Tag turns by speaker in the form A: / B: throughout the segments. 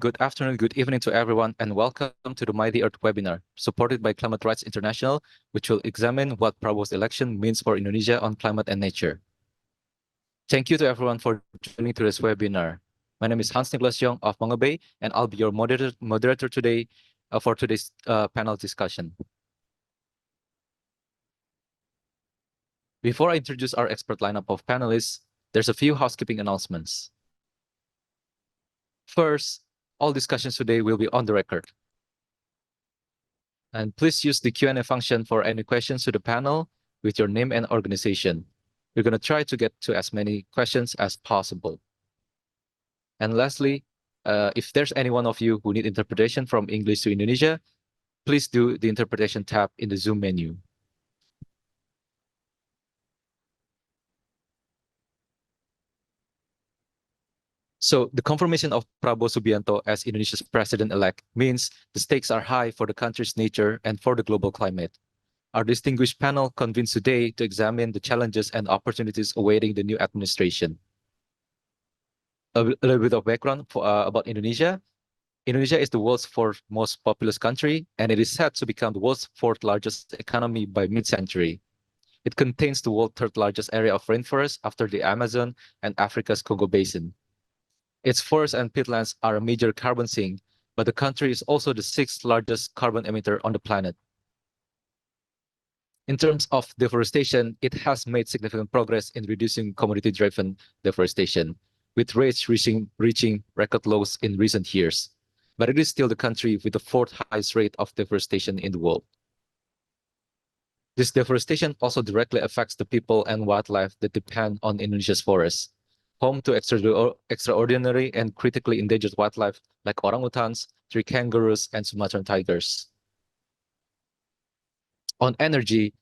A: good afternoon, good evening to everyone, and welcome to the Mighty Earth webinar, supported by Climate Rights International, which will examine what Prabowo's election means for Indonesia on climate and nature. Thank you to everyone for joining today's webinar. My name is Hans Nicholas Young of Manga Bay, and I'll be your moderator today for today's panel discussion. Before I introduce our expert lineup of panelists, there's a few housekeeping announcements. First, all discussions today will be on the record. And please use the Q&A function for any questions to the panel with your name and organization. We're going to try to get to as many questions as possible. And lastly, if there's any one of you who need interpretation from English to Indonesia, please do the interpretation tab in the Zoom menu. So the confirmation of Prabowo Subianto as Indonesia's president-elect means the stakes are high for the country's nature and for the global climate. Our distinguished panel convenes today to examine the challenges and opportunities awaiting the new administration. A little bit of background about Indonesia. Indonesia is the world's fourth most populous country, and it is set to become the world's fourth largest economy by mid-century. It contains the world's third largest area of rainforest after the Amazon and Africa's Congo Basin. Its forests and peatlands are a major carbon sink, but the country is also the sixth largest carbon emitter on the planet. In terms of deforestation, it has made significant progress in reducing commodity-driven deforestation, with rates reaching record lows in recent years. But it is still the country with the fourth highest rate of deforestation in the world. This deforestation also directly affects the people and wildlife that depend on Indonesia's forests, home to extraordinary and critically endangered wildlife like orangutans, tree kangaroos, and Sumatran tigers. On energy,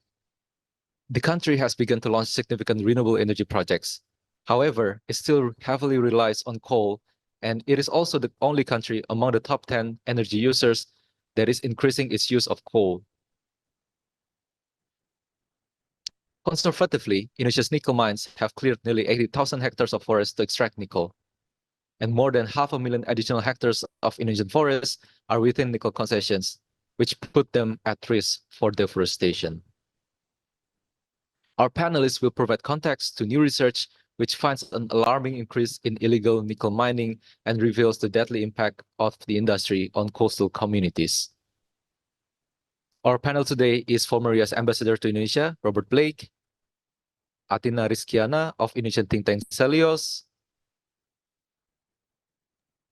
A: the country has begun to launch significant renewable energy projects. However, it still heavily relies on coal, and it is also the only country among the top 10 energy users that is increasing its use of coal. Conservatively, Indonesia's nickel mines have cleared nearly 80,000 hectares of forest to extract nickel, and more than 500,000 additional hectares of Indonesian forests are within nickel concessions, which put them at risk for deforestation. Our panelists will provide context to new research which finds an alarming increase in illegal nickel mining and reveals the deadly impact of the industry on coastal communities. Our panel today is former US Ambassador to Indonesia, Robert Blake, Atina Rizkiana of Indonesian think tank Celios,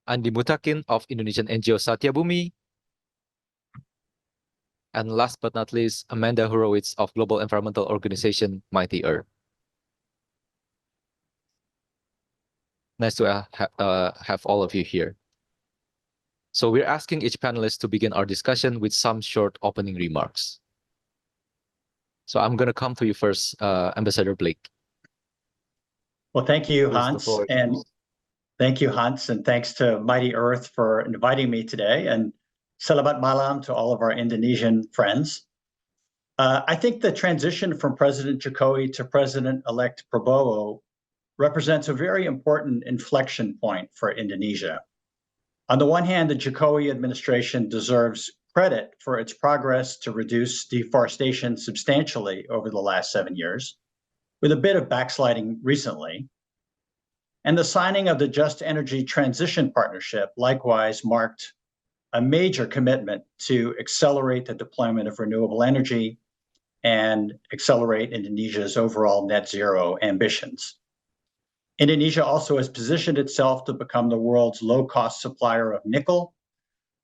A: Andi Mutakin of Indonesian NGO Satya Bumi, and last but not least, Amanda Horowitz of global environmental organization Mighty Earth. Nice to have all of you here. So we're asking each panelist to begin our discussion with some short opening remarks. So I'm going to come to you first, Ambassador Blake.
B: Well, thank you, Hans, and thanks to Mighty Earth for inviting me today, and selamat malam to all of our Indonesian friends. I think the transition from President Jokowi to President-elect Prabowo represents a very important inflection point for Indonesia. On the one hand, the Jokowi administration deserves credit for its progress to reduce deforestation substantially over the last 7 years, with a bit of backsliding recently. And the signing of the Just Energy Transition Partnership likewise marked a major commitment to accelerate the deployment of renewable energy and accelerate Indonesia's overall net zero ambitions. Indonesia also has positioned itself to become the world's low-cost supplier of nickel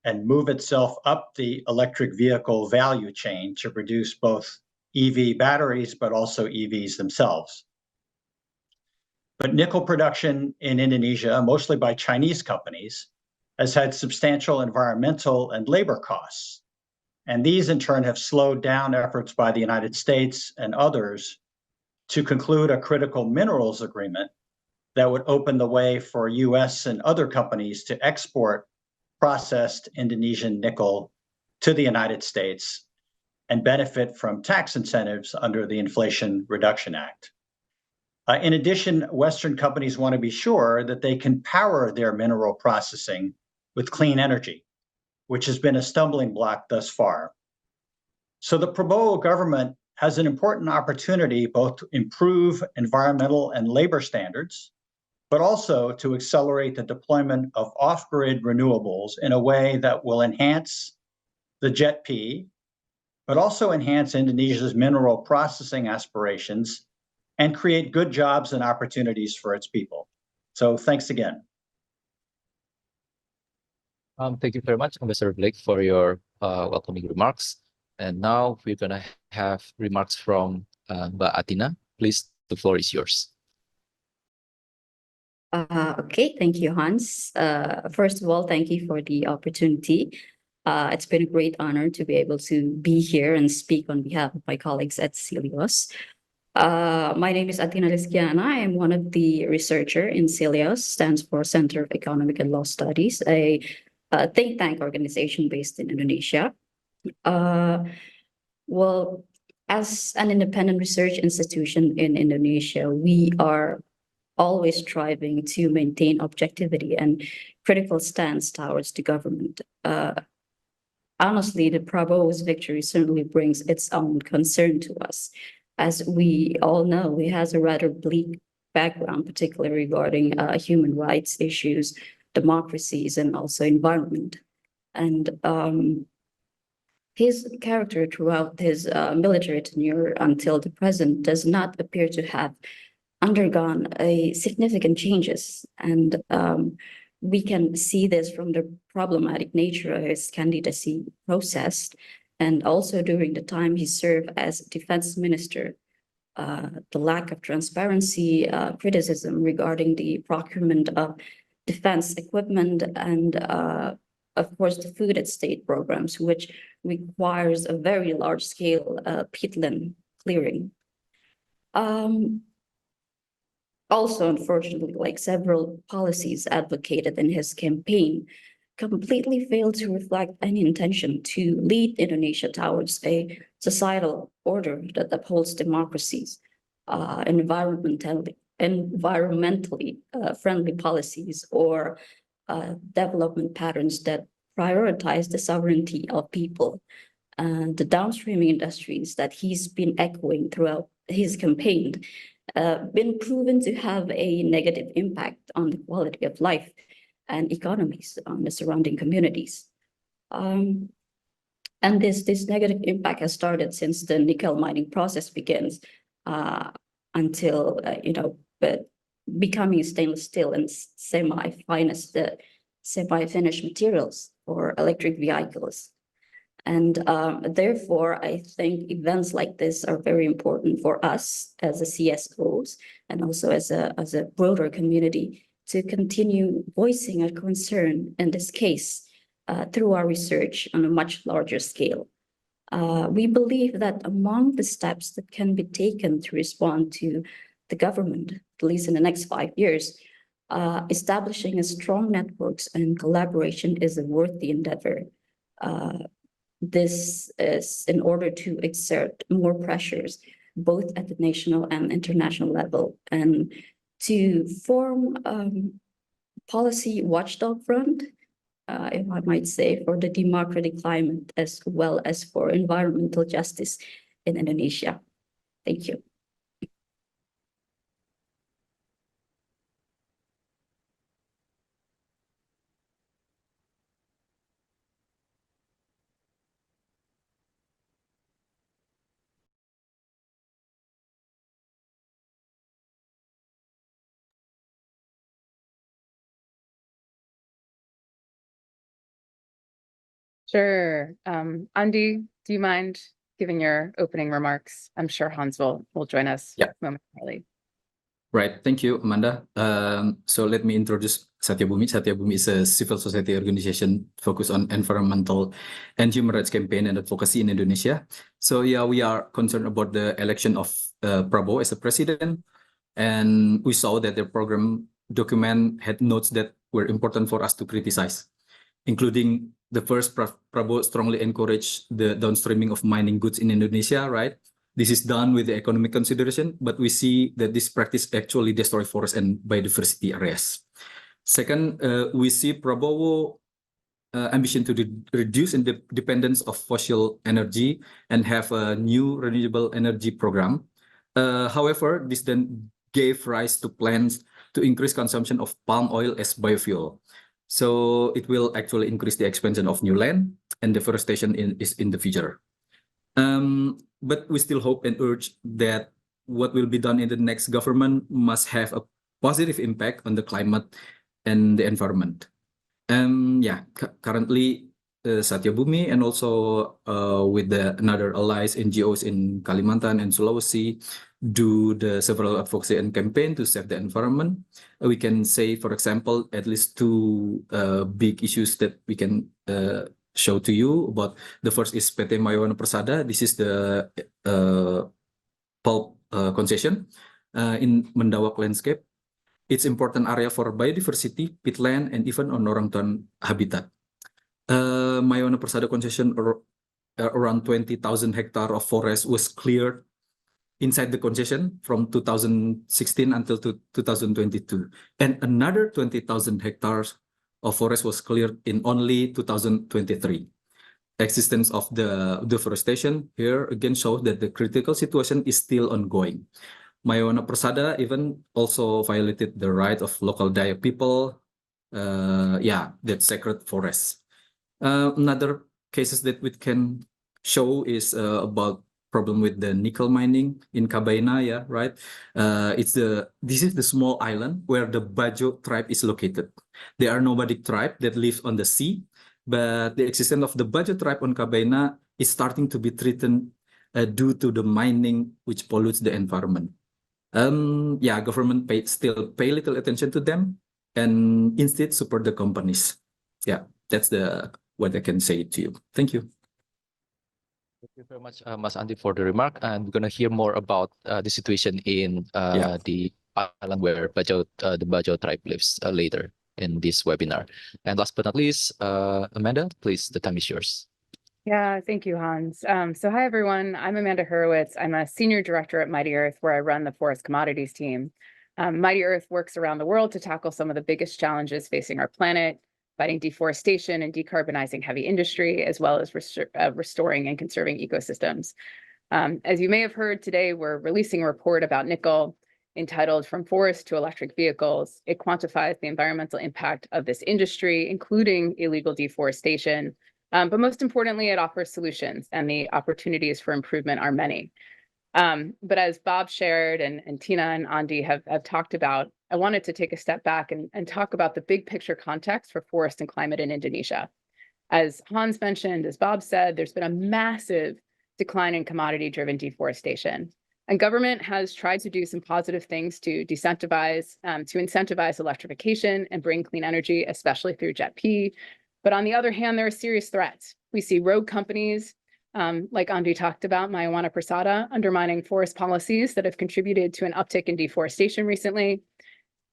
B: and move itself up the electric vehicle value chain to produce both EV batteries, but also EVs themselves. But nickel production in Indonesia, mostly by Chinese companies, has had substantial environmental and labor costs. And these in turn have slowed down efforts by the United States and others to conclude a critical minerals agreement that would open the way for US and other companies to export processed Indonesian nickel to the United States and benefit from tax incentives under the Inflation Reduction Act. In addition, Western companies want to be sure that they can power their mineral processing with clean energy, which has been a stumbling block thus far. So the Prabowo government has an important opportunity both to improve environmental and labor standards, but also to accelerate the deployment of off-grid renewables in a way that will enhance the JETP, but also enhance Indonesia's mineral processing aspirations and create good jobs and opportunities for its people. So thanks again.
A: Thank you very much, Ambassador Blake, for your welcoming remarks. And now we're going to have remarks from Mbak Atina. Please, the floor is yours.
C: Okay, thank you, Hans. First of all, thank you for the opportunity. It's been a great honor to be able to be here and speak on behalf of my colleagues at Celios. My name is Atina Rizkiana. I am one of the researchers in Celios, stands for Center of Economic and Law Studies, a think tank organization based in Indonesia. Well, as an independent research institution in Indonesia, we are always striving to maintain objectivity and critical stance towards the government. Honestly, the Prabowo's victory certainly brings its own concern to us. As we all know, he has a rather bleak background, particularly regarding human rights issues, democracies, and also environment. And his character throughout his military tenure until the present does not appear to have undergone a significant changes. And we can see this from the problematic nature of his candidacy process. And also during the time he served as defense minister, the lack of transparency, criticism regarding the procurement of defense equipment, and of course, the food at state programs, which requires a very large scale peatland clearing. Also, unfortunately, like several policies advocated in his campaign, completely failed to reflect any intention to lead Indonesia towards a societal order that upholds democracies, environmentally friendly policies, or development patterns that prioritize the sovereignty of people. The downstreaming industries that he's been echoing throughout his campaign been proven to have a negative impact on the quality of life and economies on the surrounding communities. And this negative impact has started since the nickel mining process begins until, but becoming stainless steel and semi-finished materials for electric vehicles. And therefore, I think events like this are very important for us as a CSOs and also as a broader community to continue voicing a concern in this case through our research on a much larger scale. We believe that among the steps that can be taken to respond to the government, at least in the next 5 years, establishing a strong networks and collaboration is a worthy endeavor. This is in order to exert more pressures, both at the national and international level, and to form policy watchdog front, if I might say, for the democratic climate as well as for environmental justice in Indonesia. Thank you.
D: Sure. Andi, do you mind giving your opening remarks? I'm sure Hans will join us momentarily.
E: Right. Thank you, Amanda. So let me introduce Satya Bumi. Satya Bumi is a civil society organization focused on environmental and human rights campaign and advocacy in Indonesia. So yeah, we are concerned about the election of Prabowo as a president. And we saw that the program document had notes that were important for us to criticize, including the first, Prabowo strongly encouraged the downstreaming of mining goods in Indonesia, right? This is done with the economic consideration, but we see that this practice actually destroys forests and biodiversity areas. Second, we see Prabowo ambition to reduce dependence of fossil energy and have a new renewable energy program. However, this then gave rise to plans to increase consumption of palm oil as biofuel. So it will actually increase the expansion of new land and deforestation is in the future. But we still hope and urge that what will be done in the next government must have a positive impact on the climate and the environment. Currently Satya Bumi and also with the another allies NGOs in Kalimantan and Sulawesi do the several advocacy and campaign to save the environment. We can say, for example, at least two big issues that we can show to you about. The first is PT Mayawana Persada. This is the pulp concession in Mendawak landscape. It's important area for biodiversity, peatland, and even on orangutan habitat. Mayawana Persada concession around 20,000 hectares of forest was cleared inside the concession from 2016 until 2022, and another 20,000 hectares of forest was cleared in only 2023. Existence of the deforestation here again shows that the critical situation is still ongoing. Mayawana Persada even also violated the right of local Dayak people, that sacred forests. Another cases that we can show is about problem with the nickel mining in Kabaina, right? This is the small island where the Bajo tribe is located. They are nomadic tribe that lives on the sea, but the existence of the Bajo tribe on Kabaina is starting to be threatened due to the mining which pollutes the environment. Government still pay little attention to them and instead support the companies. Yeah, that's what I can say to you. Thank you.
A: Thank you very much, Mas Andi, for the remark. And we're going to hear more about the situation in the island where the Bajo tribe lives later in this webinar. And last but not least, Amanda, please, the time is yours.
D: Yeah, thank you, Hans. So hi, everyone. I'm Amanda Hurwitz. I'm a senior director at Mighty Earth, where I run the forest commodities team. Mighty Earth works around the world to tackle some of the biggest challenges facing our planet, fighting deforestation and decarbonizing heavy industry, as well as restoring and conserving ecosystems. As you may have heard today, we're releasing a report about nickel entitled From Forest to Electric Vehicles. It quantifies the environmental impact of this industry, including illegal deforestation. But most importantly, it offers solutions, and the opportunities for improvement are many. But as Bob shared and Tina and Andi have talked about, I wanted to take a step back and talk about the big picture context for forest and climate in Indonesia. As Hans mentioned, as Bob said, there's been a massive decline in commodity-driven deforestation. And government has tried to do some positive things to incentivize electrification and bring clean energy, especially through JET-P. But on the other hand, there are serious threats. We see rogue companies, like Andi talked about, Mayawana Persada, undermining forest policies that have contributed to an uptick in deforestation recently.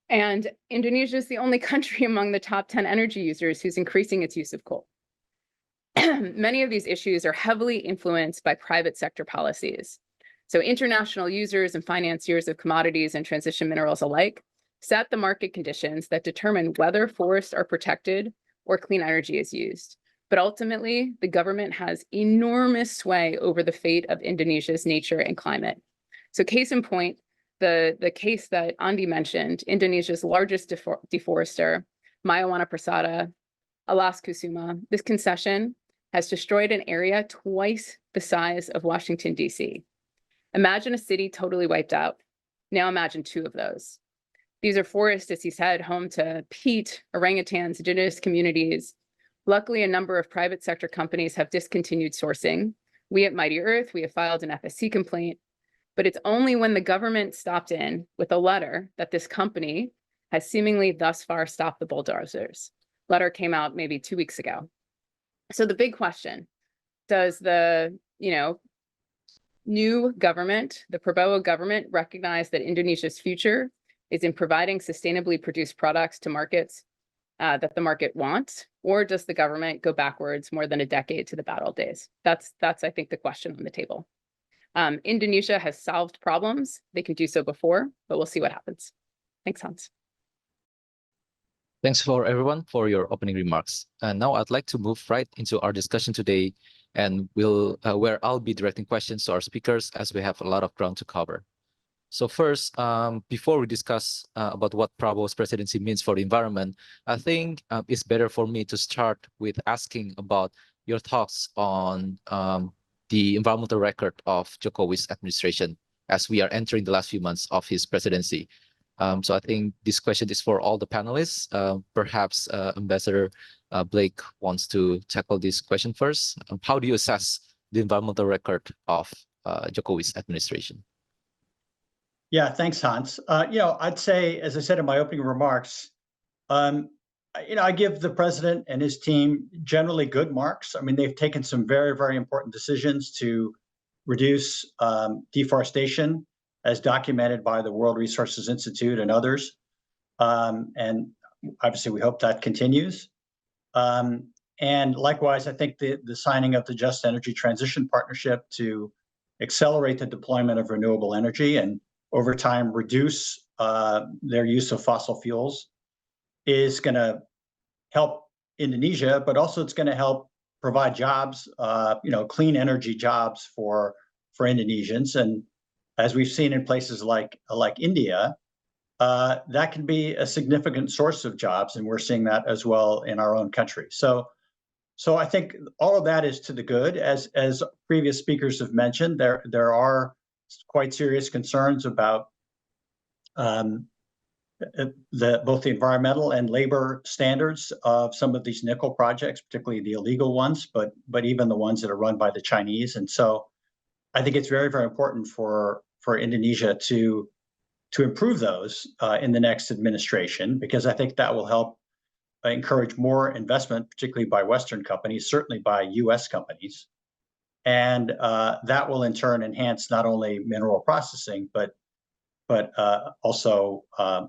D: And Indonesia is the only country among the top 10 energy users who's increasing its use of coal. Many of these issues are heavily influenced by private sector policies. So international users and financiers of commodities and transition minerals alike set the market conditions that determine whether forests are protected or clean energy is used. But ultimately, the government has enormous sway over the fate of Indonesia's nature and climate. So case in point, the case that Andi mentioned, Indonesia's largest deforester, Mayawana Persada, Alas Kusuma, this concession has destroyed an area twice the size of Washington, D.C. Imagine a city totally wiped out. Now imagine two of those. These are forests, as he said, home to peat, orangutans, indigenous communities. Luckily, a number of private sector companies have discontinued sourcing. We at Mighty Earth, we have filed an FSC complaint, but it's only when the government stopped in with a letter that this company has seemingly thus far stopped the bulldozers. Letter came out maybe 2 weeks ago. So the big question, does the new government, the Prabowo government, recognize that Indonesia's future is in providing sustainably produced products to markets that the market wants, or does the government go backwards more than a decade to the bad old days? That's I think the question on the table. Indonesia has solved problems. They can do so before, but we'll see what happens. Thanks, Hans.
A: Thanks for everyone for your opening remarks. And now I'd like to move right into our discussion today, and where I'll be directing questions to our speakers as we have a lot of ground to cover. So first, before we discuss about what Prabowo's presidency means for the environment, I think it's better for me to start with asking about your thoughts on the environmental record of Jokowi's administration as we are entering the last few months of his presidency. So I think this question is for all the panelists. Perhaps Ambassador Blake wants to tackle this question first. How do you assess the environmental record of Jokowi's administration?
B: Yeah, thanks, Hans. I'd say, as I said in my opening remarks, I give the president and his team generally good marks. I mean, they've taken some very, very important decisions to reduce deforestation, as documented by the World Resources Institute and others. And obviously, we hope that continues. And likewise, I think the signing of the Just Energy Transition Partnership to accelerate the deployment of renewable energy and over time reduce their use of fossil fuels is going to help Indonesia, but also it's going to help provide jobs, clean energy jobs for Indonesians. And as we've seen in places like India, that can be a significant source of jobs, and we're seeing that as well in our own country. So I think all of that is to the good. As previous speakers have mentioned, there are quite serious concerns about both the environmental and labor standards of some of these nickel projects, particularly the illegal ones, but even the ones that are run by the Chinese. And so I think it's very, very important for Indonesia to improve those in the next administration, because I think that will help encourage more investment, particularly by Western companies, certainly by US companies. And that will in turn enhance not only mineral processing, but also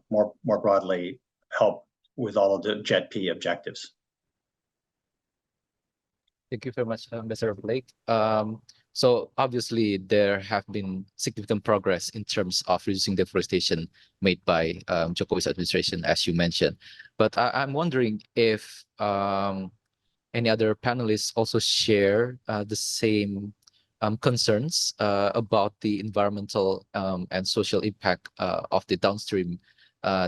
B: more broadly help with all of the JETP objectives.
A: Thank you very much, Ambassador Blake. So obviously there have been significant progress in terms of reducing deforestation made by Jokowi's administration, as you mentioned. But I'm wondering if any other panelists also share the same concerns about the environmental and social impact of the downstream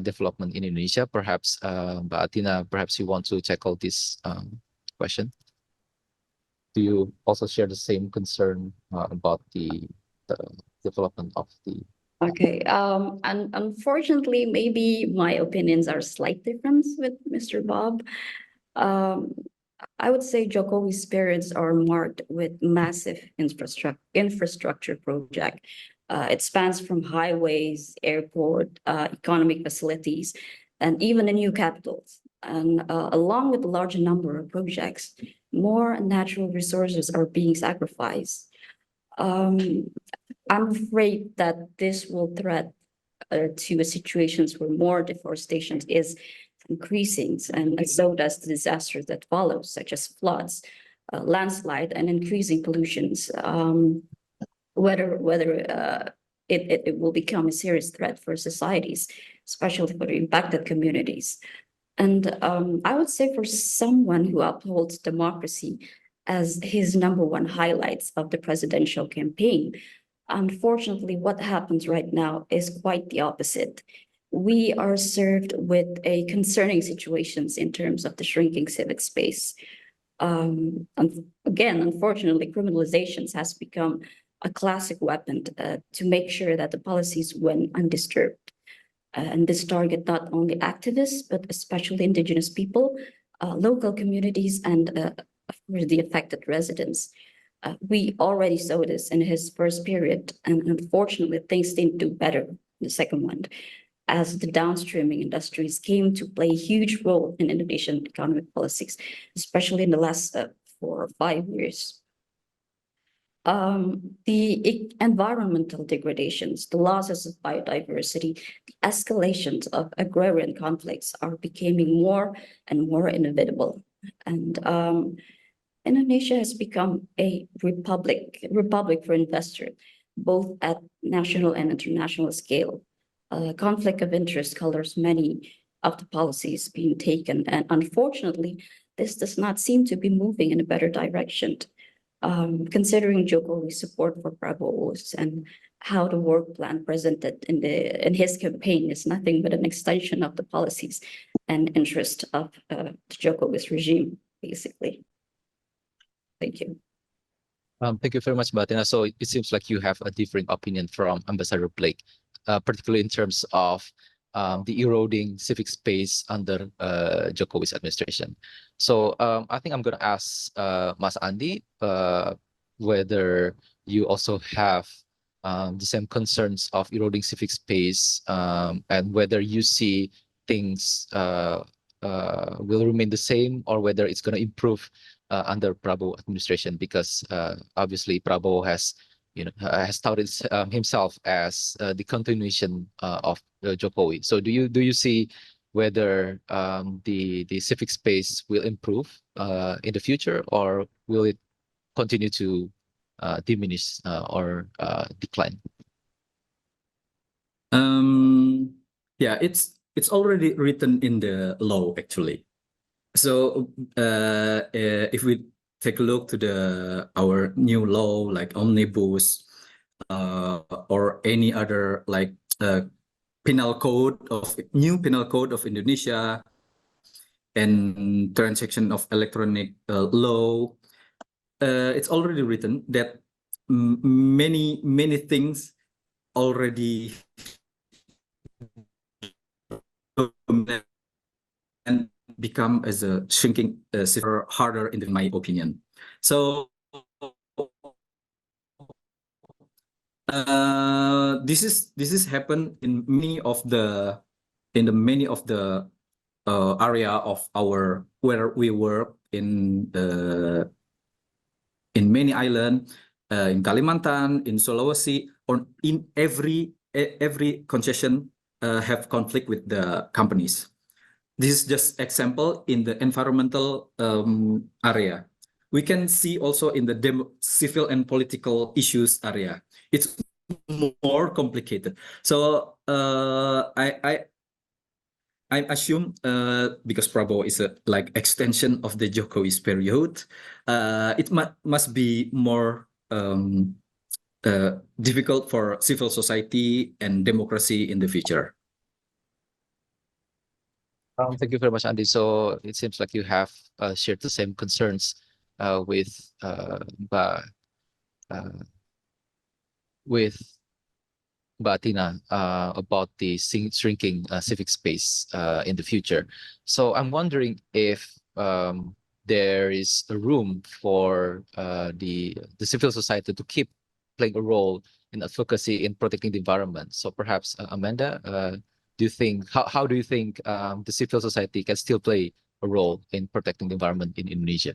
A: development in Indonesia. Perhaps, Mbak Atina, perhaps you want to tackle this question. Do you also share the same concern about the development of the?
C: Okay, and unfortunately, maybe my opinions are slightly different with Mr. Bob. I would say Jokowi's periods are marked with massive infrastructure project. It spans from highways, airport, economic facilities, and even the new capitals. And along with a large number of projects, more natural resources are being sacrificed. I'm afraid that this will threat to situations where more deforestation is increasing, and so does the disasters that follow, such as floods, landslide, and increasing pollutions. Whether it will become a serious threat for societies, especially for the impacted communities. And I would say for someone who upholds democracy as his #1 highlights of the presidential campaign, unfortunately, what happens right now is quite the opposite. We are served with a concerning situations in terms of the shrinking civic space. And again, unfortunately, criminalizations has become a classic weapon to make sure that the policies went undisturbed. And this target not only activists, but especially indigenous people, local communities, and the affected residents. We already saw this in his first period, and unfortunately, things didn't do better in the second one, as the downstreaming industries came to play a huge role in Indonesian economic policies, especially in the last 4 or 5 years. The environmental degradations, the losses of biodiversity, the escalations of agrarian conflicts are becoming more and more inevitable. And Indonesia has become a republic for investors, both at national and international scale. Conflict of interest colors many of the policies being taken. And unfortunately, this does not seem to be moving in a better direction. Considering Jokowi's support for Prabowo and how the work plan presented in his campaign is nothing but an extension of the policies and interest of the Jokowi's regime, basically. Thank you.
A: Thank you very much, Batina. So it seems like you have a differing opinion from Ambassador Blake, particularly in terms of the eroding civic space under Jokowi's administration. So I think I'm going to ask Mas Andi whether you also have the same concerns of eroding civic space and whether you see things will remain the same or whether it's going to improve under Prabowo administration, because obviously Prabowo has has touted himself as the continuation of Jokowi. So do you see whether the civic space will improve in the future, or will it continue to diminish or decline?
E: Yeah, it's already written in the law actually. So if we take a look to our new law like omnibus or any other like new penal code of Indonesia and transaction of electronic law, it's already written that many things already and become as a shrinking harder in my opinion. So this is happened in many of the area of our where we work in many islands, in Kalimantan, in Sulawesi, or in every concession have conflict with the companies. This is just example in the environmental area. We can see also in the civil and political issues area. It's more complicated. So I assume because Prabowo is a like extension of the Jokowi's period, it must be more difficult for civil society and democracy in the future.
A: Thank you very much, Andy. So it seems like you have shared the same concerns with Batina about the shrinking civic space in the future. So I'm wondering if there is a room for the civil society to keep playing a role in advocacy in protecting the environment. So perhaps Amanda, do you think how do you think the civil society can still play a role in protecting the environment in Indonesia?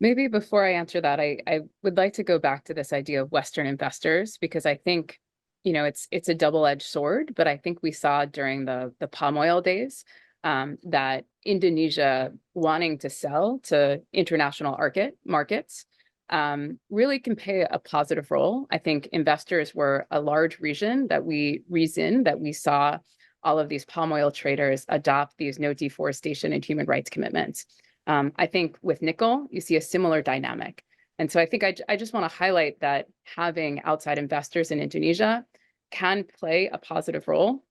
D: Maybe before I answer that, I would like to go back to this idea of Western investors, because I think, it's a double-edged sword, but I think we saw during the palm oil days that Indonesia wanting to sell to international markets really can play a positive role. I think investors were a large reason that we saw all of these palm oil traders adopt these no deforestation and human rights commitments. I think with nickel, you see a similar dynamic. And so I think I just want to highlight that having outside investors in Indonesia can play a positive role.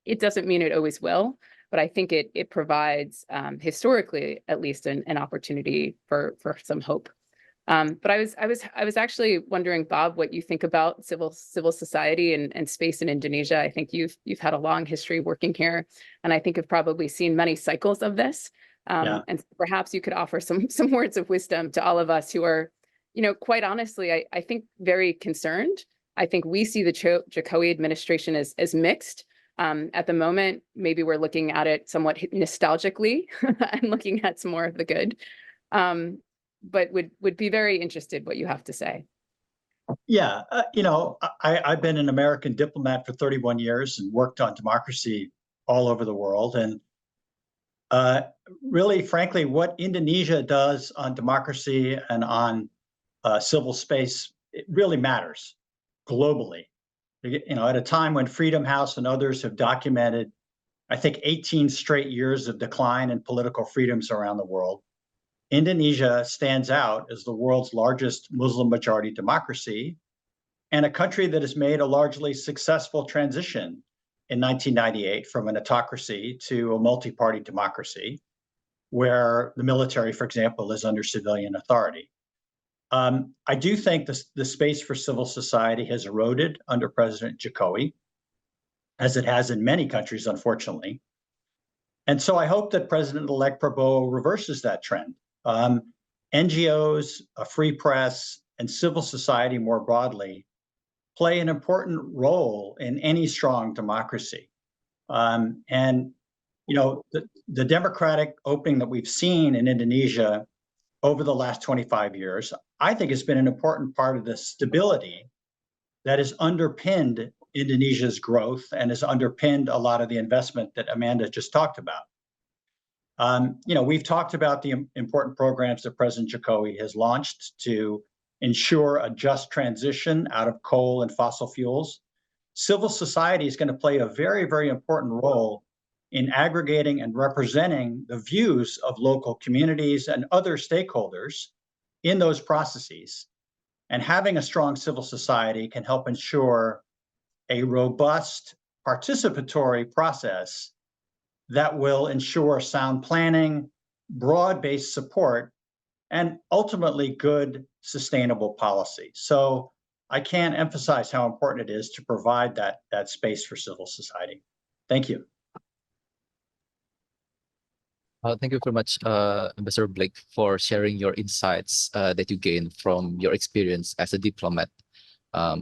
D: It doesn't mean it always will, but I think it provides, historically, at least an opportunity for some hope. But I was actually wondering, Bob, what you think about civil society and space in Indonesia. I think you've had a long history working here, and I think you've probably seen many cycles of this. And perhaps you could offer some words of wisdom to all of us who are, quite honestly, I think very concerned. I think we see the Jokowi administration as mixed. At the moment, maybe we're looking at it somewhat nostalgically and looking at some more of the good. But would be very interested what you have to say.
B: Yeah, I've been an American diplomat for 31 years and worked on democracy all over the world. And really, frankly, what Indonesia does on democracy and on civil space, it really matters globally. At a time when Freedom House and others have documented I think, 18 straight years of decline in political freedoms around the world, Indonesia stands out as the world's largest Muslim majority democracy and a country that has made a largely successful transition in 1998 from an autocracy to a multi-party democracy, where the military, for example, is under civilian authority. I do think the space for civil society has eroded under President Jokowi, as it has in many countries, unfortunately. And so I hope that President-elect Prabowo reverses that trend. NGOs, a free press, and civil society more broadly play an important role in any strong democracy. And you know, the democratic opening that we've seen in Indonesia over the last 25 years, I think has been an important part of the stability that has underpinned Indonesia's growth and has underpinned a lot of the investment that Amanda just talked about. You know, we've talked about the important programs that President Jokowi has launched to ensure a just transition out of coal and fossil fuels. Civil society is going to play a very, very important role in aggregating and representing the views of local communities and other stakeholders in those processes. And having a strong civil society can help ensure a robust participatory process that will ensure sound planning, broad-based support, and ultimately good, sustainable policy. So I can't emphasize how important it is to provide that space for civil society. Thank you.
A: Thank you very much, Ambassador Blake, for sharing your insights that you gained from your experience as a diplomat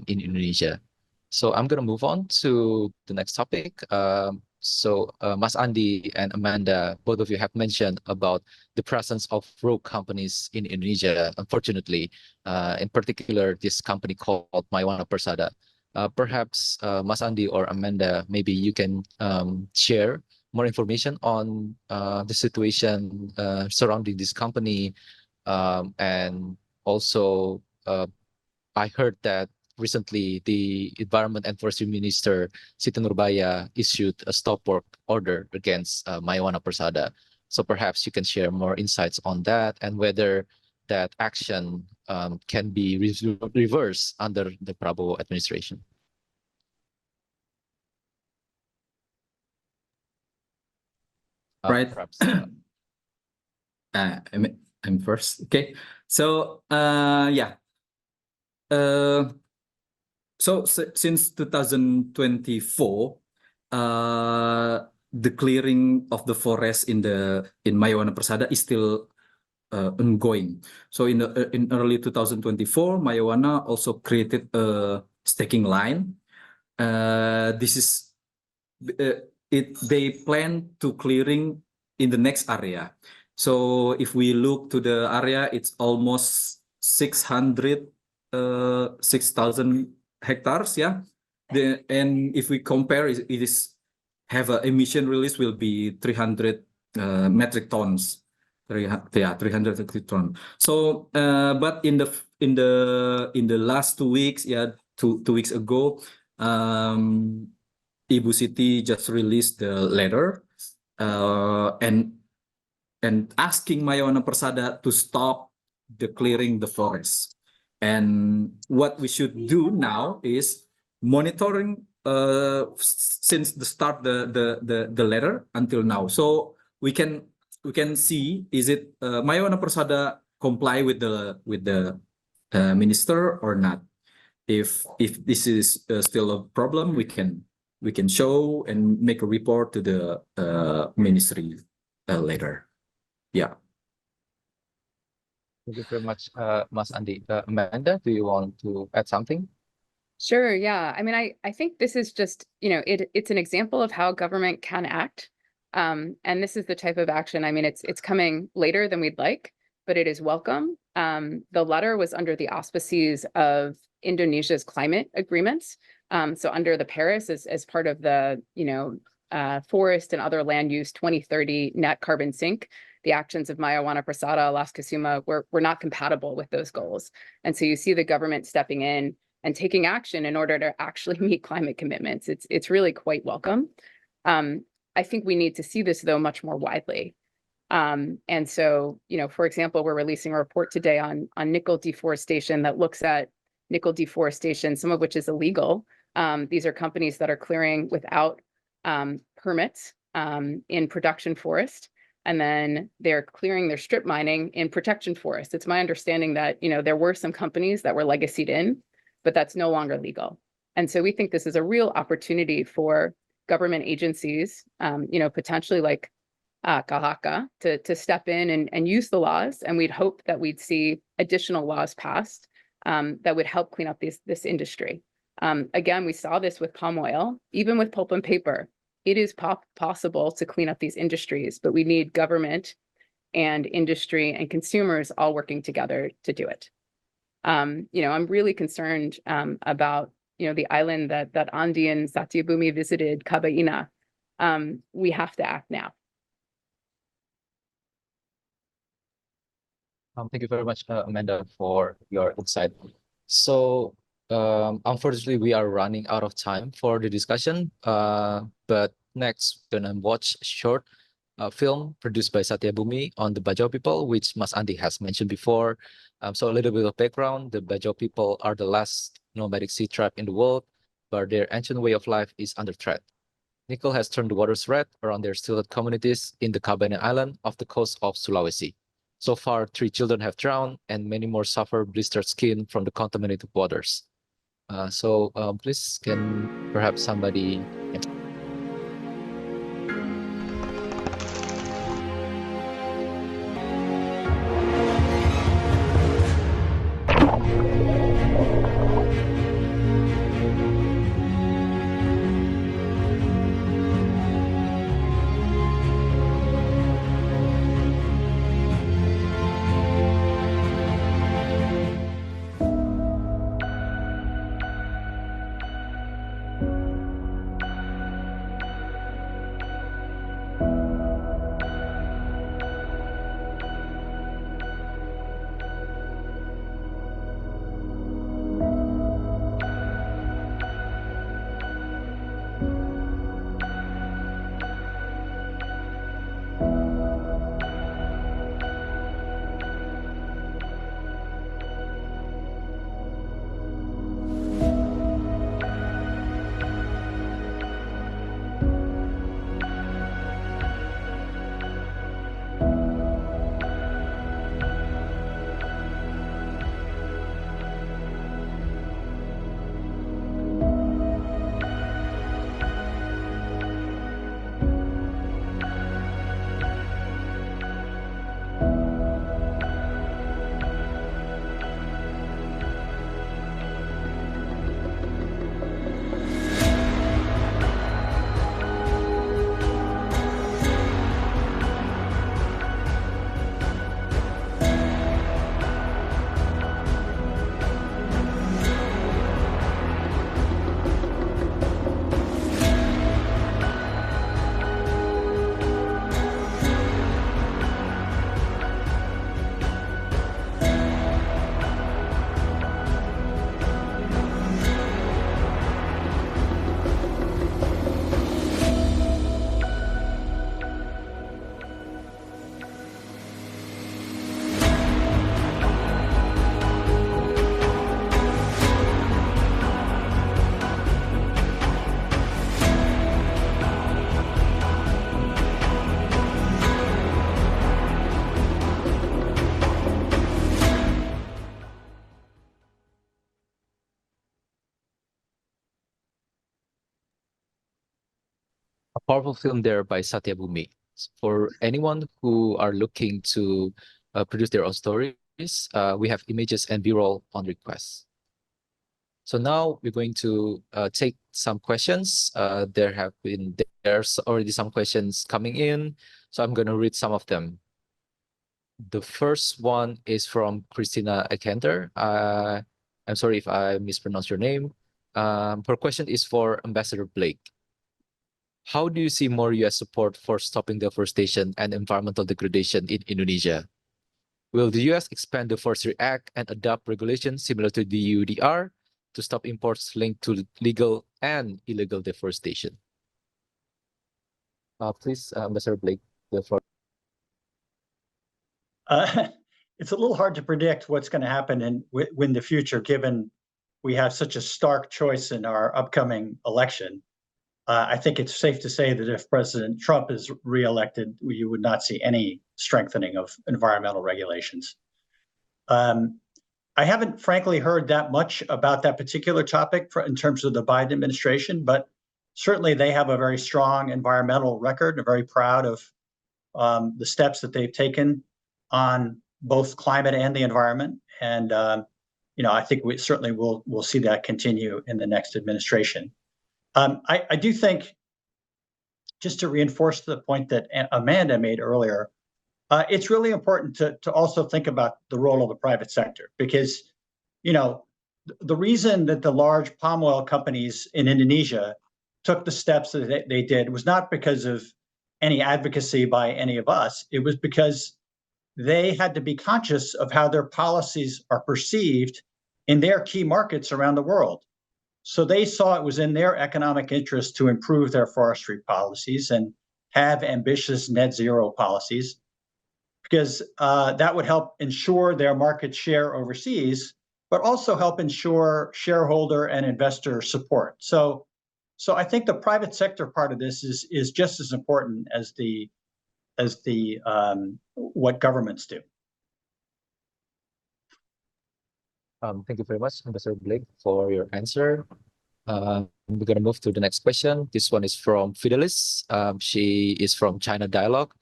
A: in Indonesia. So I'm going to move on to the next topic. Mas Andi and Amanda, both of you have mentioned about the presence of rogue companies in Indonesia, unfortunately, in particular, this company called Mayawana Persada. Perhaps Mas Andi or Amanda, maybe you can share more information on the situation surrounding this company. And also, I heard that recently the Environment and Forestry Minister, Siti Nurbaya, issued a stop work order against Mayawana Persada. So perhaps you can share more insights on that and whether that action can be reversed under the Prabowo administration.
E: Right.
A: Perhaps.
E: I'm first. Okay. So yeah. So since 2024, the clearing of the forest in Mayawana Persada is still ongoing. So in early 2024, Mayawana also created a staking line. This is they plan to clearing in the next area. So if we look to the area, it's almost 6,000 hectares. Yeah. And if we compare, it is have an emission release will be 300 metric tons. 300 metric tons. So, but in the last 2 weeks, yeah, two weeks ago, Ibu Siti just released the letter and asking Mayawana Persada to stop the clearing the forest. And what we should do now is monitoring since the start the letter until now. So we can see, is it Mayawana Persada comply with the minister or not? If this is still a problem, we can show and make a report to the ministry later. Yeah.
A: Thank you very much, Mas Andi. Amanda, do you want to add something?
D: Sure. Yeah. I mean, I think this is just, you know, it's an example of how government can act. And this is the type of action. I mean, it's coming later than we'd like, but it is welcome. The letter was under the auspices of Indonesia's climate agreements. So under the Paris, as part of the, you know, forest and other land use 2030 net carbon sink, the actions of Mayawana Persada, Alaska Suma were not compatible with those goals. And so you see the government stepping in and taking action in order to actually meet climate commitments. It's really quite welcome. I think we need to see this, though, much more widely. And so, for example, we're releasing a report today on nickel deforestation that looks at nickel deforestation, some of which is illegal. These are companies that are clearing without permits in production forest, and then they're clearing their strip mining in protection forest. It's my understanding that, there were some companies that were legacied in, but that's no longer legal. And so we think this is a real opportunity for government agencies, potentially like Kahaka to step in and use the laws. And we'd hope that we'd see additional laws passed that would help clean up this industry. Again, we saw this with palm oil, even with pulp and paper. It is possible to clean up these industries, but we need government and industry and consumers all working together to do it. I'm really concerned about, the island that Andi and Satyabhumi visited, Kabaina. We have to act now.
A: Thank you very much, Amanda, for your insight. So, unfortunately, we are running out of time for the discussion. But next, we're gonna watch a short film produced by Satyabhumi on the Bajau people, which Mas Andi has mentioned before. So a little bit of background: the Bajau people are the last nomadic sea tribe in the world, but their ancient way of life is under threat. Nickel has turned the waters red around their stilted communities in the Kabaina Island off the coast of Sulawesi. So far, 3 children have drowned and many more suffer blistered skin from the contaminated waters. Please, can perhaps somebody... A powerful film there by Satyabhumi. For anyone who are looking to produce their own stories, we have images and B-roll on request. So now we're going to take some questions. There's already some questions coming in, so I'm going to read some of them. The first one is from Christina Ekender. I'm sorry if I mispronounced your name. Her question is for Ambassador Blake. How do you see more US support for stopping deforestation and environmental degradation in Indonesia? Will the US expand the Forestry Act and adopt regulations similar to the EUDR to stop imports linked to legal and illegal deforestation? Please, Mr. Blake, the floor.
B: It's a little hard to predict what's going to happen in the future, given we have such a stark choice in our upcoming election. I think it's safe to say that if President Trump is reelected, you would not see any strengthening of environmental regulations. I haven't, frankly, heard that much about that particular topic in terms of the Biden administration, but certainly they have a very strong environmental record. They're very proud of the steps that they've taken on both climate and the environment. And I think we certainly will see that continue in the next administration. I do think, just to reinforce the point that Amanda made earlier, it's really important to also think about the role of the private sector, because the reason that the large palm oil companies in Indonesia took the steps that they did was not because of any advocacy by any of us. It was because they had to be conscious of how their policies are perceived in their key markets around the world. So they saw it was in their economic interest to improve their forestry policies and have ambitious net zero policies, because that would help ensure their market share overseas, but also help ensure shareholder and investor support. So I think the private sector part of this is just as important as what governments do.
A: Thank you very much, Mr. Blake, for your answer. We're going to move to the next question. This one is from Fidelis. She is from China Dialogue.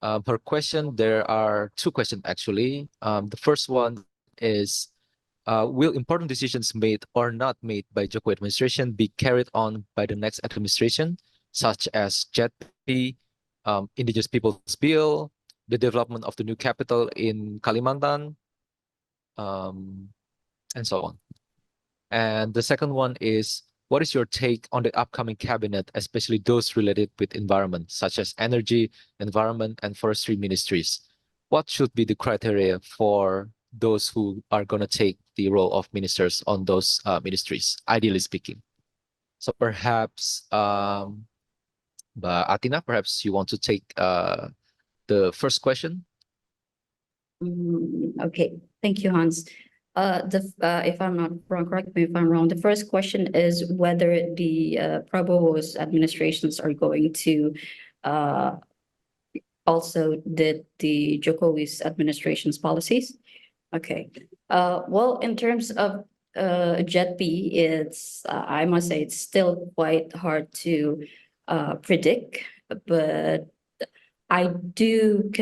A: Her question, there are two questions actually. The first one is, will important decisions made or not made by Jokowi administration be carried on by the next administration, such as JETP, Indigenous Peoples Bill, the development of the new capital in Kalimantan, and so on. And the second one is, what is your take on the upcoming cabinet, especially those related with environment, such as energy, environment, and forestry ministries? What should be the criteria for those who are going to take the role of ministers on those ministries, ideally speaking? So perhaps, Atina, perhaps you want to take the first question?
C: Okay, thank you, Hans. If I'm not wrong, correct me if I'm wrong, the first question is whether the Prabowo's administrations are going to also did the Jokowi's administration's policies. Okay. Well, in terms of JETP, it's I must say it's still quite hard to predict, but I think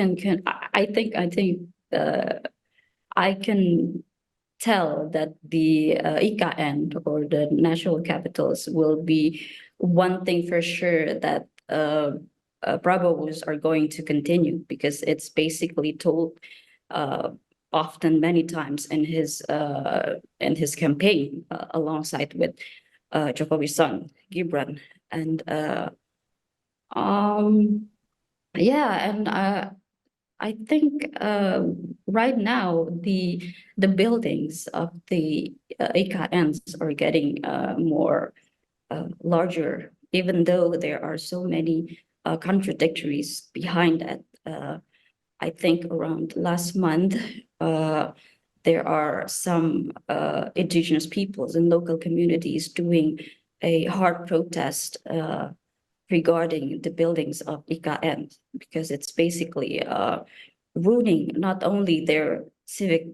C: I can tell that the IKN or the national capitals will be one thing for sure that Prabowo's are going to continue, because it's basically told often many times in his campaign alongside with Jokowi's son Gibran, and I think right now the buildings of the IKNs are getting more larger, even though there are so many contradictories behind it. I think around last month, there are some indigenous peoples and local communities doing a hard protest regarding the buildings of IKN, because it's basically ruining not only their civic,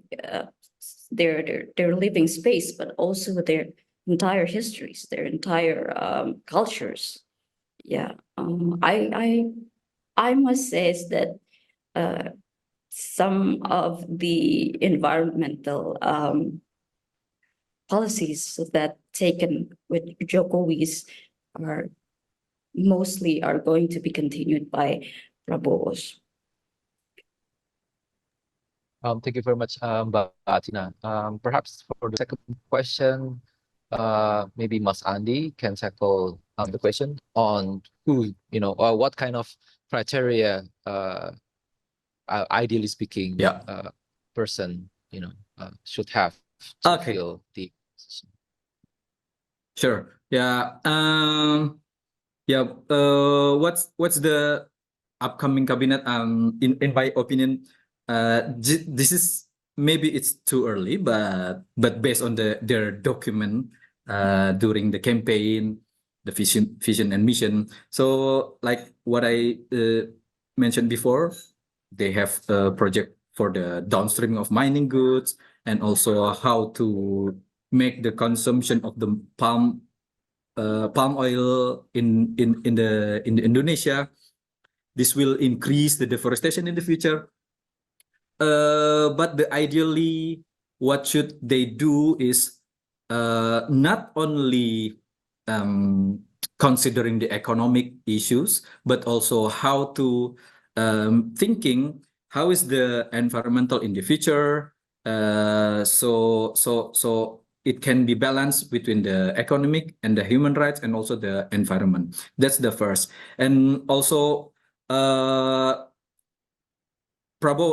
C: their living space, but also their entire histories, their entire cultures. Yeah, I must say is that some of the environmental policies that taken with Jokowi's are going to be continued by Prabowo's.
A: Thank you very much, Atina. Perhaps for the second question, maybe Mas Andi can tackle the question on who, what kind of criteria, ideally speaking, person, should have to fill the position.
E: Sure. Yeah. Yeah. What's the upcoming cabinet? In my opinion, this is maybe it's too early, but based on their document during the campaign, the vision and mission. So like what I mentioned before, they have a project for the downstreaming of mining goods and also how to make the consumption of the palm oil in the Indonesia. This will increase the deforestation in the future. But ideally, what should they do is not only considering the economic issues, but also how to thinking how is the environmental in the future. So it can be balanced between the economic and the human rights and also the environment. That's the first. And also Prabowo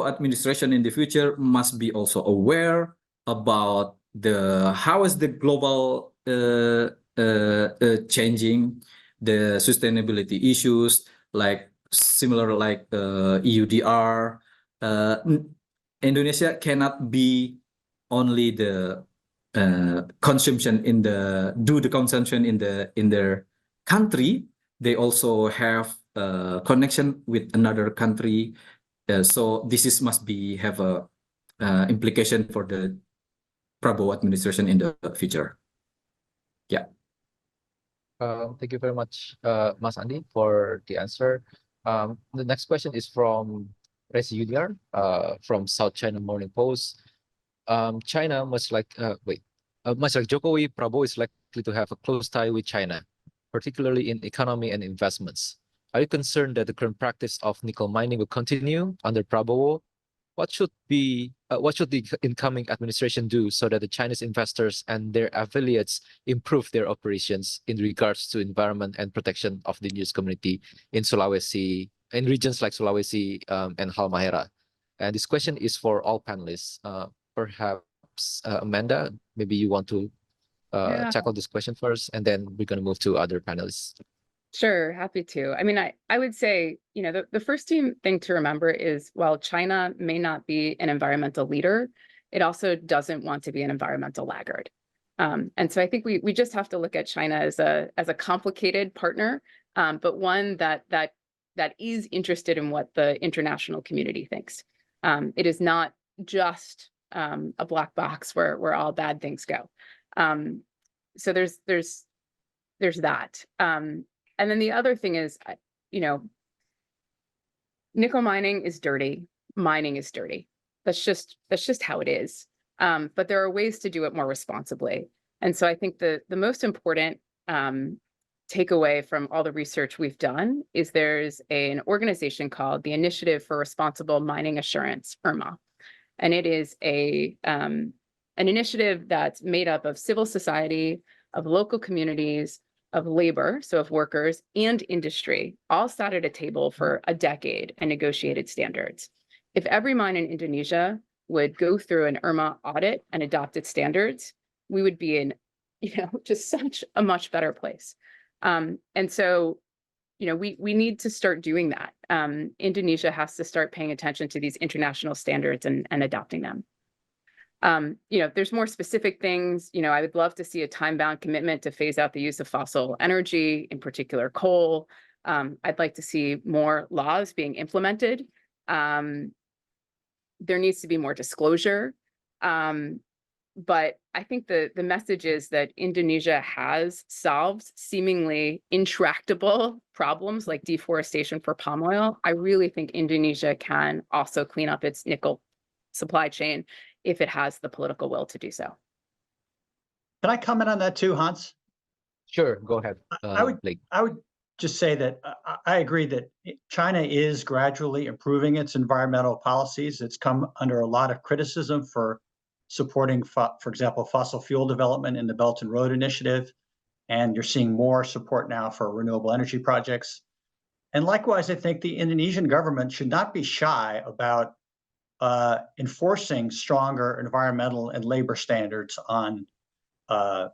E: administration in the future must be also aware about how is the global changing, the sustainability issues, like similar like EUDR. Indonesia cannot be only the consumption in the consumption in their country. They also have connection with another country. So this must have a implication for the Prabowo administration in the future. Yeah.
A: Thank you very much, Mas Andi, for the answer. The next question is from Resi Yudiar, from South China Morning Post. China, much like Jokowi, Prabowo is likely to have a close tie with China, particularly in economy and investments. Are you concerned that the current practice of nickel mining will continue under Prabowo? What should the incoming administration do so that the Chinese investors and their affiliates improve their operations in regards to environment and protection of the indigenous community in Sulawesi, in regions like Sulawesi and Halmahera? And this question is for all panelists. Perhaps Amanda, maybe you want to tackle this question first, and then we're going to move to other panelists.
D: Sure, happy to. I mean, I would say, you know, the first thing to remember is while China may not be an environmental leader, it also doesn't want to be an environmental laggard. And so I think we just have to look at China as a complicated partner, but one that is interested in what the international community thinks. It is not just a black box where all bad things go. So there's that. And then the other thing is, you know, nickel mining is dirty. Mining is dirty. That's just how it is. But there are ways to do it more responsibly. And so I think the most important takeaway from all the research we've done is there's an organization called the Initiative for Responsible Mining Assurance, IRMA. And it is an initiative that's made up of civil society, of local communities, of labor, so of workers, and industry, all sat at a table for a decade and negotiated standards. If every mine in Indonesia would go through an IRMA audit and adopt its standards, we would be in, you know, just such a much better place. And so, you know, we need to start doing that. Indonesia has to start paying attention to these international standards and adopting them. You know, there's more specific things. You know, I would love to see a time-bound commitment to phase out the use of fossil energy, in particular coal. I'd like to see more laws being implemented. There needs to be more disclosure. But I think the message is that Indonesia has solved seemingly intractable problems like deforestation for palm oil. I really think Indonesia can also clean up its nickel supply chain if it has the political will to do so.
B: Can I comment on that too, Hans?
A: Sure, go ahead.
B: I would just say that I agree that China is gradually improving its environmental policies. It's come under a lot of criticism for supporting, for example, fossil fuel development in the Belt and Road Initiative. And you're seeing more support now for renewable energy projects. And likewise, I think the Indonesian government should not be shy about enforcing stronger environmental and labor standards on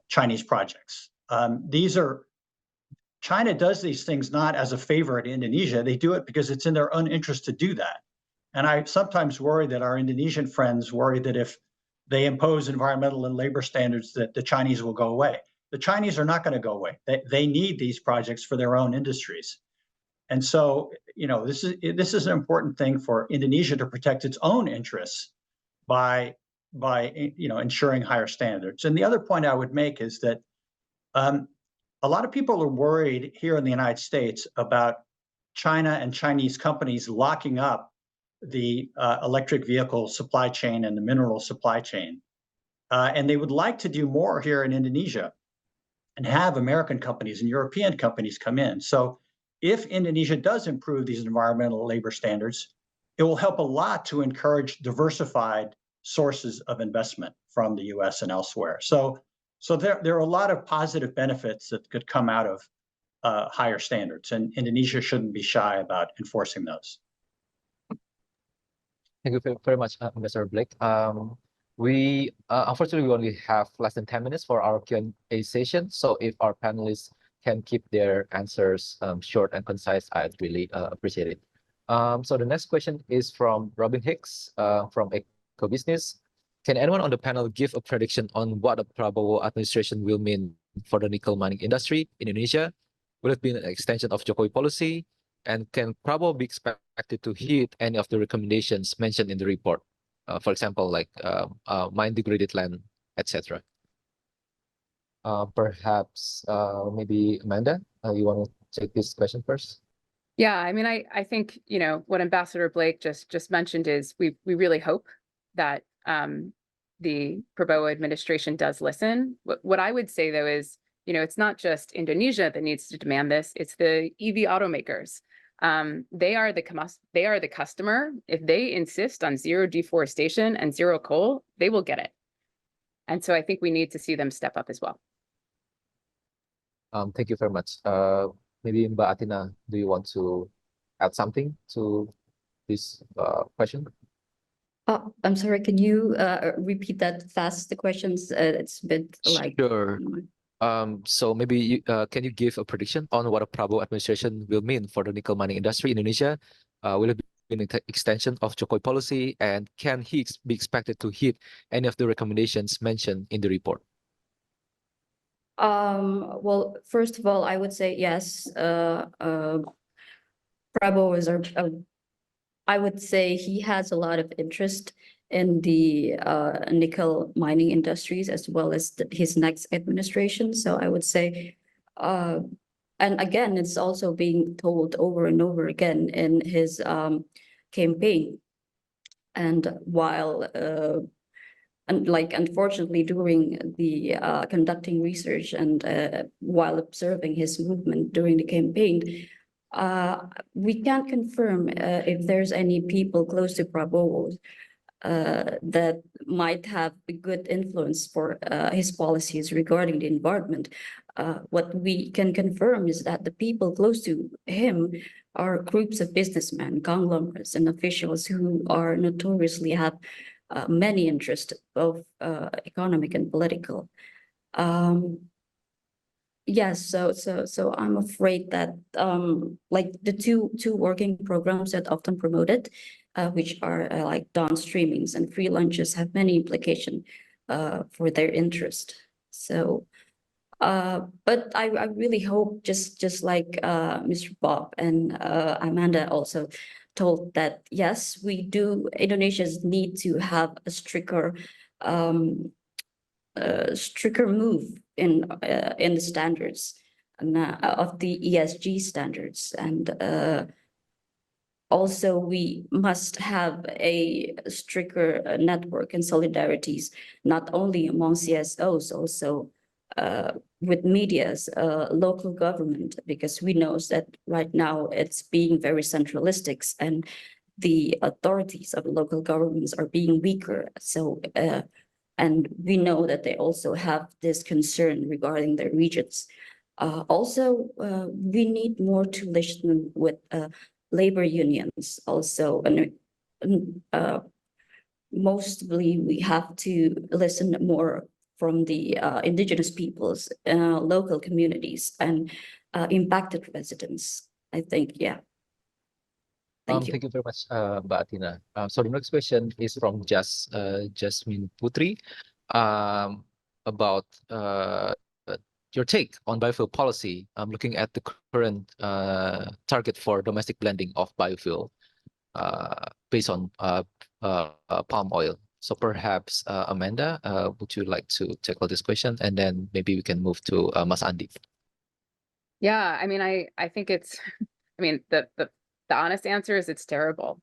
B: Chinese projects. China does these things not as a favor to Indonesia. They do it because it's in their own interest to do that. And I sometimes worry that our Indonesian friends worry that if they impose environmental and labor standards, that the Chinese will go away. The Chinese are not going to go away. They need these projects for their own industries. And so, this is an important thing for Indonesia to protect its own interests by ensuring higher standards. And the other point I would make is that a lot of people are worried here in the United States about China and Chinese companies locking up the electric vehicle supply chain and the mineral supply chain. And they would like to do more here in Indonesia and have American companies and European companies come in. So if Indonesia does improve these environmental labor standards, it will help a lot to encourage diversified sources of investment from the US and elsewhere. So there are a lot of positive benefits that could come out of higher standards, and Indonesia shouldn't be shy about enforcing those.
A: Thank you very much, Mr. Blake. We unfortunately we only have less than 10 minutes for our Q&A session. So if our panelists can keep their answers short and concise, I'd really appreciate it. So the next question is from Robin Hicks from EcoBusiness. Can anyone on the panel give a prediction on what the Prabowo administration will mean for the nickel mining industry in Indonesia? Will it be an extension of Jokowi policy? And can Prabowo be expected to hit any of the recommendations mentioned in the report? For example, like mine degraded land, etc. Perhaps maybe Amanda, you want to take this question first?
D: Yeah, I mean, I think, what Ambassador Blake just mentioned is we really hope that the Prabowo administration does listen. What I would say, though, is, it's not just Indonesia that needs to demand this, it's the EV automakers. They are the customer. If they insist on zero deforestation and zero coal, they will get it. And so I think we need to see them step up as well.
A: Thank you very much. Maybe Mbak Atina, do you want to add something to this question?
C: I'm sorry, can you repeat that fast, the questions? It's a bit like...
A: Sure. So maybe can you give a prediction on what a Prabowo administration will mean for the nickel mining industry in Indonesia? Will it be an extension of Jokowi policy? And can he be expected to hit any of the recommendations mentioned in the report?
C: Well, first of all, I would say yes. Prabowo is I would say he has a lot of interest in the nickel mining industries as well as his next administration. So I would say, and again, it's also being told over and over again in his campaign. And while, unfortunately, during the conducting research and while observing his movement during the campaign, we can't confirm if there's any people close to Prabowo that might have a good influence for his policies regarding the environment. What we can confirm is that the people close to him are groups of businessmen, conglomerates, and officials who are notoriously have many interests, both economic and political. Yes, so I'm afraid that like the two working programs that often promoted, which are like downstreamings and free lunches, have many implications for their interest. So, but I really hope, just like Mr. Bob and Amanda also told, that yes, we do. Indonesians need to have a stricter move in the standards of the ESG standards, and also we must have a stricter network and solidarities, not only among CSOs, also with media's local government, because we know that right now it's being very centralistic and the authorities of local governments are being weaker. So and we know that they also have this concern regarding their regions. Also, we need more to listen with labor unions also. And mostly we have to listen more from the indigenous peoples, local communities, and impacted residents. I think, yeah. Thank you.
A: Thank you very much, Mbak Atina. So the next question is from Jasmine Putri, about your take on biofuel policy. I'm looking at the current target for domestic blending of biofuel based on palm oil. So perhaps Amanda, would you like to tackle this question, and then maybe we can move to Mas Andi.
D: Yeah, I mean, I think it's, I mean, the honest answer is it's terrible.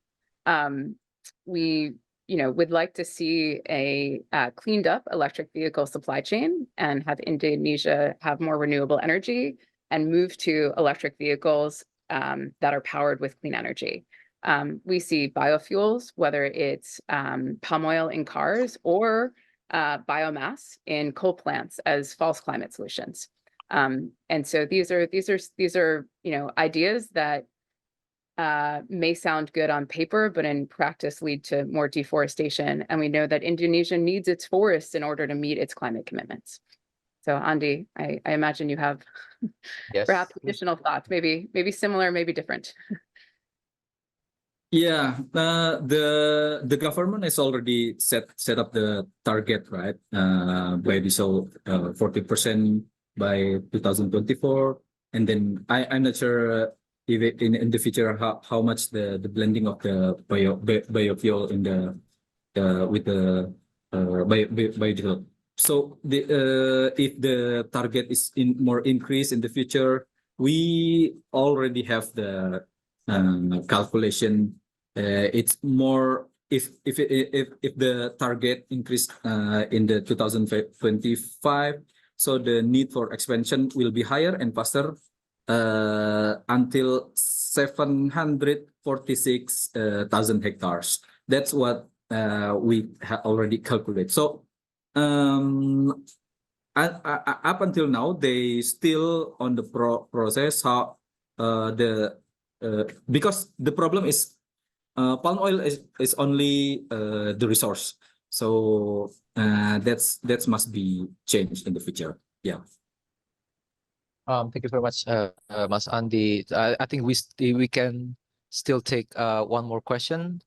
D: We, would like to see a cleaned up electric vehicle supply chain and have Indonesia have more renewable energy and move to electric vehicles that are powered with clean energy. We see biofuels, whether it's palm oil in cars or biomass in coal plants, as false climate solutions. And so these are ideas that may sound good on paper, but in practice lead to more deforestation. And we know that Indonesia needs its forests in order to meet its climate commitments. So Andi, I imagine you have perhaps additional thoughts, maybe similar, maybe different.
E: Yeah, the government has already set up the target, right? Biodiesel 40% by 2024, and then I'm not sure if in the future how much the blending of the biofuel in the with the biodiesel. So if the target is more increase in the future, we already have the calculation. It's more if the target increased in the 2025, so the need for expansion will be higher and faster until 746,000 hectares. That's what we already calculate. So up until now, they still on the process how because the problem is palm oil is only the resource, so that must be changed in the future. Yeah.
A: Thank you very much, Mas Andi. I think we can still take one more question.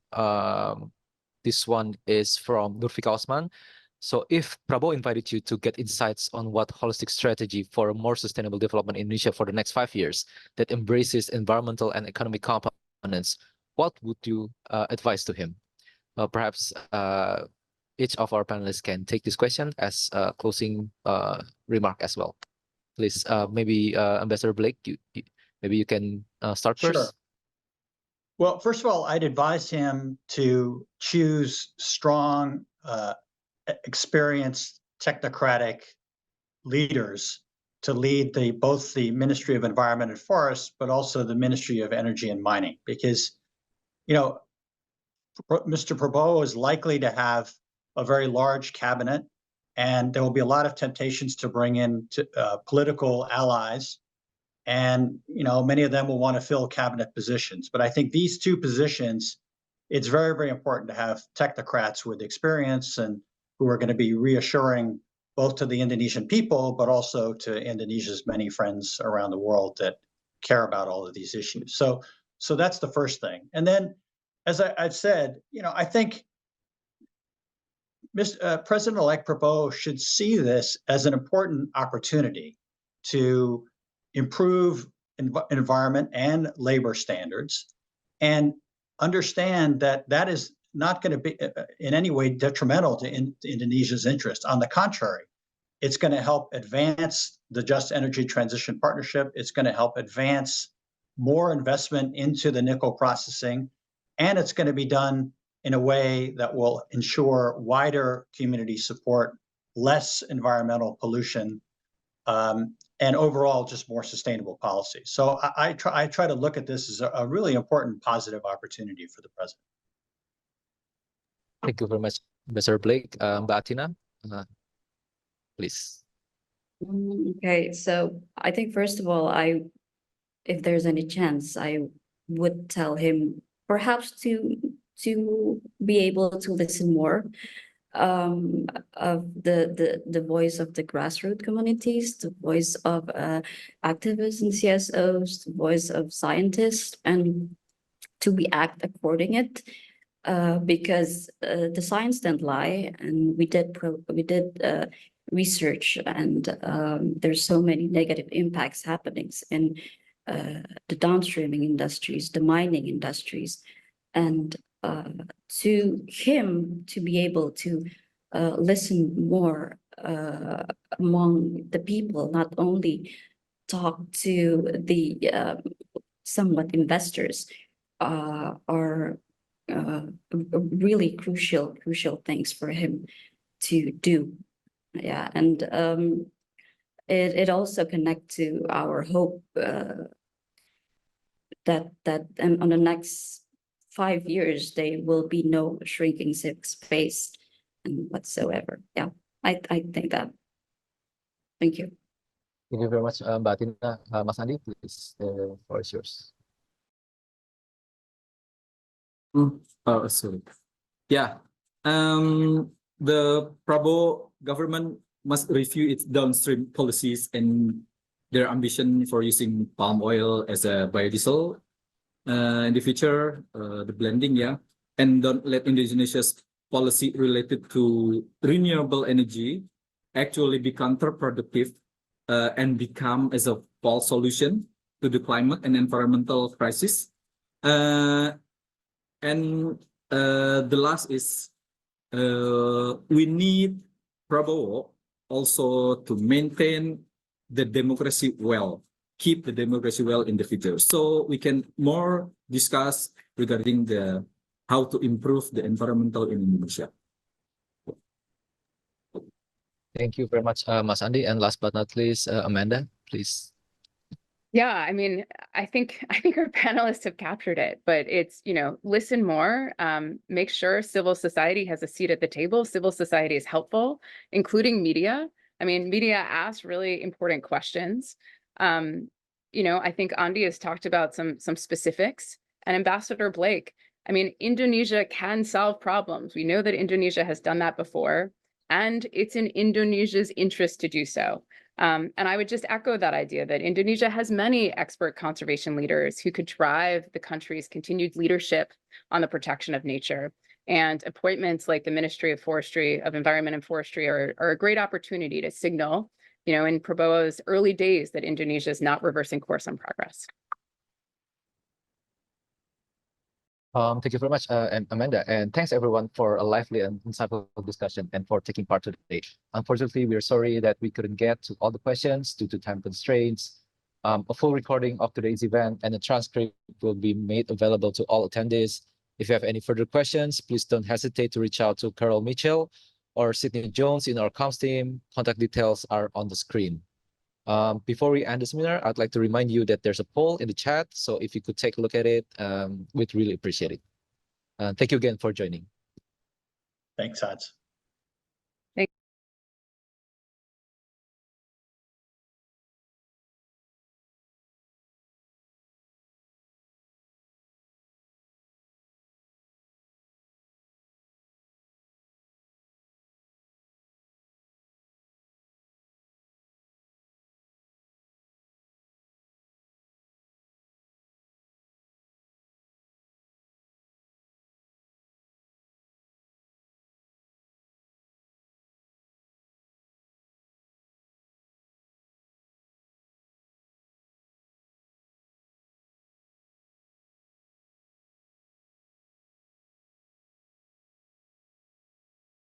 A: This one is from Nurfika Osman. So if Prabowo invited you to get insights on what holistic strategy for a more sustainable development in Indonesia for the next 5 years that embraces environmental and economic components, what would you advise to him? Perhaps each of our panelists can take this question as a closing remark as well. Please, maybe Ambassador Blake, maybe you can start first.
B: Sure. Well, first of all, I'd advise him to choose strong, experienced, technocratic leaders to lead both the Ministry of Environment and Forests, but also the Ministry of Energy and Mining, because Mr. Prabowo is likely to have a very large cabinet, and there will be a lot of temptations to bring in political allies, and many of them will want to fill cabinet positions. But I think these two positions, it's very, very important to have technocrats with experience and who are going to be reassuring both to the Indonesian people, but also to Indonesia's many friends around the world that care about all of these issues. So that's the first thing. And then, as I've said, I think President-elect Prabowo should see this as an important opportunity to improve environment and labor standards, and understand that that is not going to be in any way detrimental to Indonesia's interest. On the contrary, it's going to help advance the Just Energy Transition Partnership. It's going to help advance more investment into the nickel processing, and it's going to be done in a way that will ensure wider community support, less environmental pollution, and overall just more sustainable policy. So I try to look at this as a really important positive opportunity for the president.
A: Thank you very much, Mr. Blake. Mbak Atina, please.
C: Okay, so I think first of all, if there's any chance, I would tell him perhaps to be able to listen more of the voice of the grassroots communities, the voice of activists and CSOs, the voice of scientists, and to react according it. Because the science didn't lie, and we did research, and there's so many negative impacts happening in the downstreaming industries, the mining industries, and to him to be able to listen more among the people, not only talk to the somewhat investors, are really crucial things for him to do. Yeah, and it also connect to our hope that on the next 5 years there will be no shrinking space and whatsoever. Yeah, I think that. Thank you.
A: Thank you very much, Mbak Tina. Mas Andi, please, the floor is yours.
E: Oh, sorry. Yeah. The Prabowo government must review its downstream policies and their ambition for using palm oil as a biodiesel in the future, the blending, yeah. And don't let Indonesia's policy related to renewable energy actually be counterproductive and become as a false solution to the climate and environmental crisis. And the last is we need Prabowo also to maintain the democracy well, keep the democracy well in the future. So we can more discuss regarding the how to improve the environmental in Indonesia.
A: Thank you very much, Mas Andi. And last but not least, Amanda, please.
D: Yeah, I mean, I think our panelists have captured it, but it's, listen more, make sure civil society has a seat at the table. Civil society is helpful, including media. I mean, media asks really important questions. I think Andi has talked about some specifics, and Ambassador Blake, I mean, Indonesia can solve problems. We know that Indonesia has done that before, and it's in Indonesia's interest to do so. And I would just echo that idea that Indonesia has many expert conservation leaders who could drive the country's continued leadership on the protection of nature. And appointments like the Ministry of Forestry, of Environment and Forestry are a great opportunity to signal, in Prabowo's early days that Indonesia is not reversing course on progress.
A: Thank you very much, Amanda, and thanks everyone for a lively and insightful discussion and for taking part today. Unfortunately, we are sorry that we couldn't get to all the questions due to time constraints. A full recording of today's event and a transcript will be made available to all attendees. If you have any further questions, please don't hesitate to reach out to Carol Mitchell or Sydney Jones in our comms team. Contact details are on the screen. Before we end the seminar, I'd like to remind you that there's a poll in the chat. So if you could take a look at it, we'd really appreciate it. Thank you again for joining.
B: Thanks, Hans.